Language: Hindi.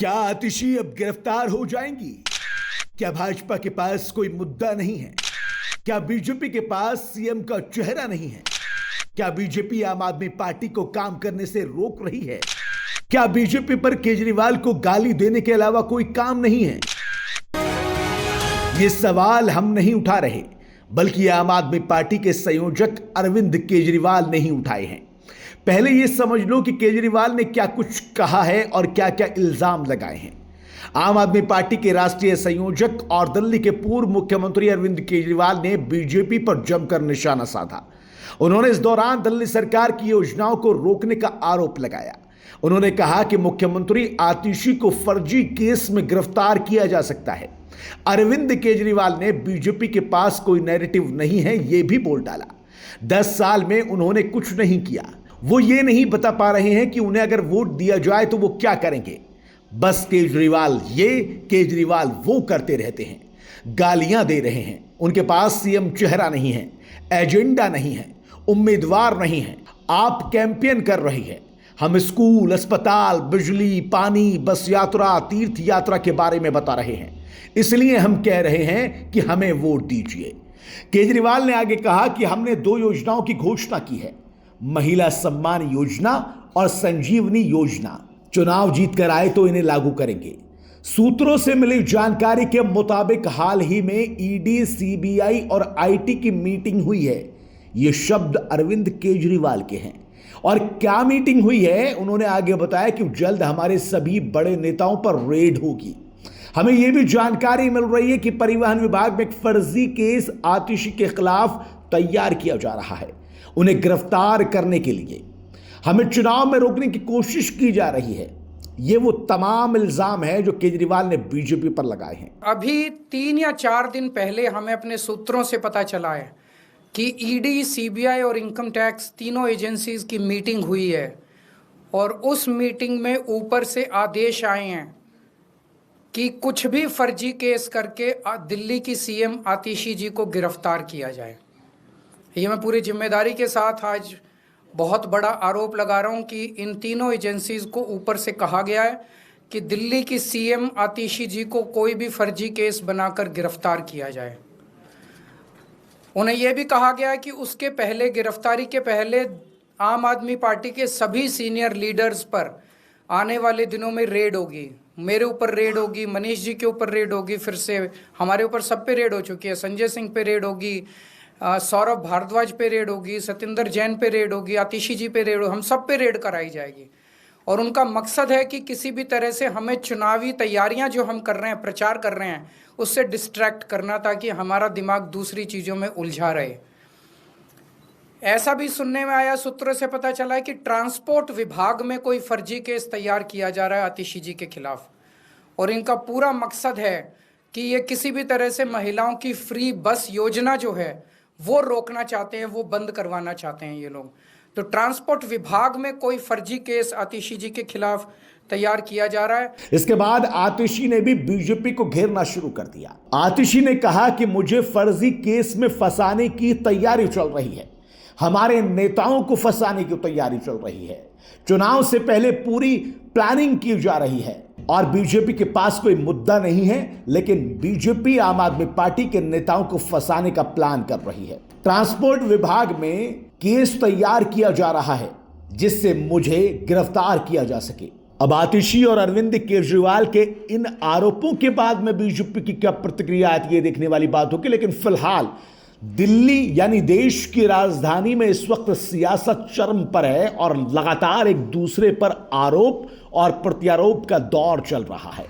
क्या आतिशी अब गिरफ्तार हो जाएंगी? क्या भाजपा के पास कोई मुद्दा नहीं है? क्या बीजेपी के पास सीएम का चेहरा नहीं है? क्या बीजेपी आम आदमी पार्टी को काम करने से रोक रही है? क्या बीजेपी पर केजरीवाल को गाली देने के अलावा कोई काम नहीं है? ये सवाल हम नहीं उठा रहे, बल्कि आम आदमी पार्टी के संयोजक अरविंद केजरीवाल नहीं उठाए हैं। पहले यह समझ लो कि केजरीवाल ने क्या कुछ कहा है और क्या क्या इल्जाम लगाए हैं। आम आदमी पार्टी के राष्ट्रीय संयोजक और दिल्ली के पूर्व मुख्यमंत्री अरविंद केजरीवाल ने बीजेपी पर जमकर निशाना साधा। उन्होंने इस दौरान दिल्ली सरकार की योजनाओं को रोकने का आरोप लगाया। उन्होंने कहा कि मुख्यमंत्री आतिशी को फर्जी केस में गिरफ्तार किया जा सकता है। अरविंद केजरीवाल ने बीजेपी के पास कोई नैरेटिव नहीं है, यह भी बोल डाला। 10 साल में उन्होंने कुछ नहीं किया। वो ये नहीं बता पा रहे हैं कि उन्हें अगर वोट दिया जाए तो वो क्या करेंगे। बस केजरीवाल ये, केजरीवाल वो करते रहते हैं, गालियां दे रहे हैं। उनके पास सीएम चेहरा नहीं है, एजेंडा नहीं है, उम्मीदवार नहीं है। आप कैंपेन कर रही है। हम स्कूल, अस्पताल, बिजली, पानी, बस यात्रा, तीर्थ यात्रा के बारे में बता रहे हैं, इसलिए हम कह रहे हैं कि हमें वोट दीजिए। केजरीवाल ने आगे कहा कि हमने 2 योजनाओं की घोषणा की है, महिला सम्मान योजना और संजीवनी योजना। चुनाव जीत कर आए तो इन्हें लागू करेंगे। सूत्रों से मिली जानकारी के मुताबिक हाल ही में ईडी, सीबीआई और आईटी की मीटिंग हुई है। ये शब्द अरविंद केजरीवाल के हैं। और क्या मीटिंग हुई है, उन्होंने आगे बताया कि जल्द हमारे सभी बड़े नेताओं पर रेड होगी। हमें यह भी जानकारी मिल रही है कि परिवहन विभाग में एक फर्जी केस आतिशी के खिलाफ तैयार किया जा रहा है। उन्हें गिरफ्तार करने के लिए हमें चुनाव में रोकने की कोशिश की जा रही है। ये वो तमाम इल्जाम है जो केजरीवाल ने बीजेपी पर लगाए हैं। अभी 3 या 4 दिन पहले हमें अपने सूत्रों से पता चला है कि ईडी, सीबीआई और इनकम टैक्स तीनों एजेंसीज की मीटिंग हुई है और उस मीटिंग में ऊपर से आदेश आए हैं कि कुछ भी फर्जी केस करके दिल्ली की सीएम आतिशी जी को गिरफ्तार किया जाए। ये मैं पूरी जिम्मेदारी के साथ आज बहुत बड़ा आरोप लगा रहा हूँ कि इन तीनों एजेंसीज को ऊपर से कहा गया है कि दिल्ली की सीएम आतिशी जी को कोई भी फर्जी केस बनाकर गिरफ्तार किया जाए। उन्हें यह भी कहा गया है कि उसके पहले, गिरफ्तारी के पहले, आम आदमी पार्टी के सभी सीनियर लीडर्स पर आने वाले दिनों में रेड होगी। मेरे ऊपर रेड होगी, मनीष जी के ऊपर रेड होगी, फिर से हमारे ऊपर सब पे रेड हो चुकी है। संजय सिंह पे रेड होगी, सौरभ भारद्वाज पे रेड होगी, सत्येंद्र जैन पे रेड होगी, आतिशी जी पे रेड होगी, हम सब पे रेड कराई जाएगी। और उनका मकसद है कि किसी भी तरह से हमें चुनावी तैयारियां जो हम कर रहे हैं, प्रचार कर रहे हैं, उससे डिस्ट्रैक्ट करना, ताकि हमारा दिमाग दूसरी चीज़ों में उलझा रहे। ऐसा भी सुनने में आया, सूत्रों से पता चला है कि ट्रांसपोर्ट विभाग में कोई फर्जी केस तैयार किया जा रहा है आतिशी जी के खिलाफ। और इनका पूरा मकसद है कि ये किसी भी तरह से महिलाओं की फ्री बस योजना जो है वो रोकना चाहते हैं, वो बंद करवाना चाहते हैं ये लोग। तो ट्रांसपोर्ट विभाग में कोई फर्जी केस आतिशी जी के खिलाफ तैयार किया जा रहा है। इसके बाद आतिशी ने भी बीजेपी को घेरना शुरू कर दिया। आतिशी ने कहा कि मुझे फर्जी केस में फंसाने की तैयारी चल रही है, हमारे नेताओं को फंसाने की तैयारी चल रही है, चुनाव से पहले पूरी प्लानिंग की जा रही है। और बीजेपी के पास कोई मुद्दा नहीं है, लेकिन बीजेपी आम आदमी पार्टी के नेताओं को फंसाने का प्लान कर रही है। ट्रांसपोर्ट विभाग में केस तैयार किया जा रहा है जिससे मुझे गिरफ्तार किया जा सके। अब आतिशी और अरविंद केजरीवाल के इन आरोपों के बाद में बीजेपी की क्या प्रतिक्रिया आती है, देखने वाली बात होगी। लेकिन फिलहाल दिल्ली यानी देश की राजधानी में इस वक्त सियासत चरम पर है और लगातार एक दूसरे पर आरोप और प्रत्यारोप का दौर चल रहा है।